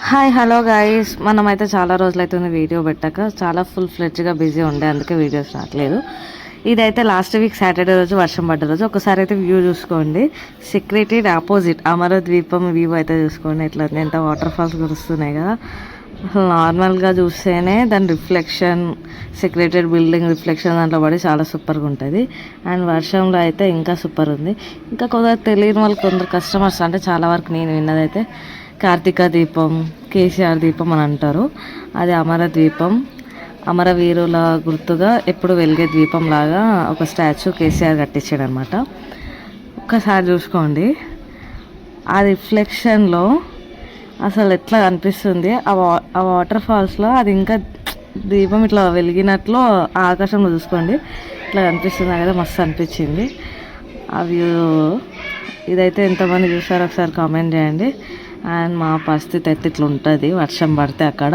Hi hello guys, మనమైతే చాలా రోజులైతుంది video పెట్టాక. చాలా ఫుల్ ఫ్లెడ్జ్గా బిజీ ఉండే, అందుకే వీడియోస్ రావట్లేదు. ఇదైతే లాస్ట్ వీక్ సాటర్డే రోజు వర్షం పడ్డ రోజు. ఒకసారి అయితే వ్యూ చూసుకోండి. సెక్రటరీ ఆపోజిట్ అమరద్వీపం వ్యూ అయితే చూసుకోండి. ఇట్లా ఎంత వాటర్ ఫాల్స్ కురుస్తున్నాయి కదా. నార్మల్గా చూస్తేనే దాని రిఫ్లెక్షన్, సెక్రటరీ బిల్డింగ్ రిఫ్లెక్షన్ దాంట్లో పడి చాలా సూపర్గా ఉంటుంది. అండ్ వర్షంలో అయితే ఇంకా సూపర్ ఉంది. ఇంకా కొందరు తెలియని వాళ్ళు, కొందరు కస్టమర్స్ అంటే చాలా వరకు నేను విన్నదైతే కార్తీక దీపం, కేసీఆర్ దీపం అని అంటారు. అది అమరద్వీపం, అమరవీరుల గుర్తుగా ఎప్పుడు వెలిగే ద్వీపం లాగా ఒక స్టాచ్యూ కేసీఆర్ కట్టించాడు అనమాట. ఒక్కసారి చూసుకోండి ఆ రిఫ్లెక్షన్లో అసలు ఎట్లా అనిపిస్తుంది. ఆ వాటర్ ఫాల్స్లో అది ఇంకా దీపం ఇట్లా వెలిగినట్లు ఆకాశంలో చూసుకోండి ఇట్లా కనిపిస్తుంది కదా, మస్తు అనిపించింది ఆ వ్యూ. ఇదైతే ఎంతమంది చూసారో ఒకసారి కామెంట్ చేయండి. అండ్ మా పరిస్థితి అయితే ఇట్లా ఉంటుంది వర్షం పడితే అక్కడ.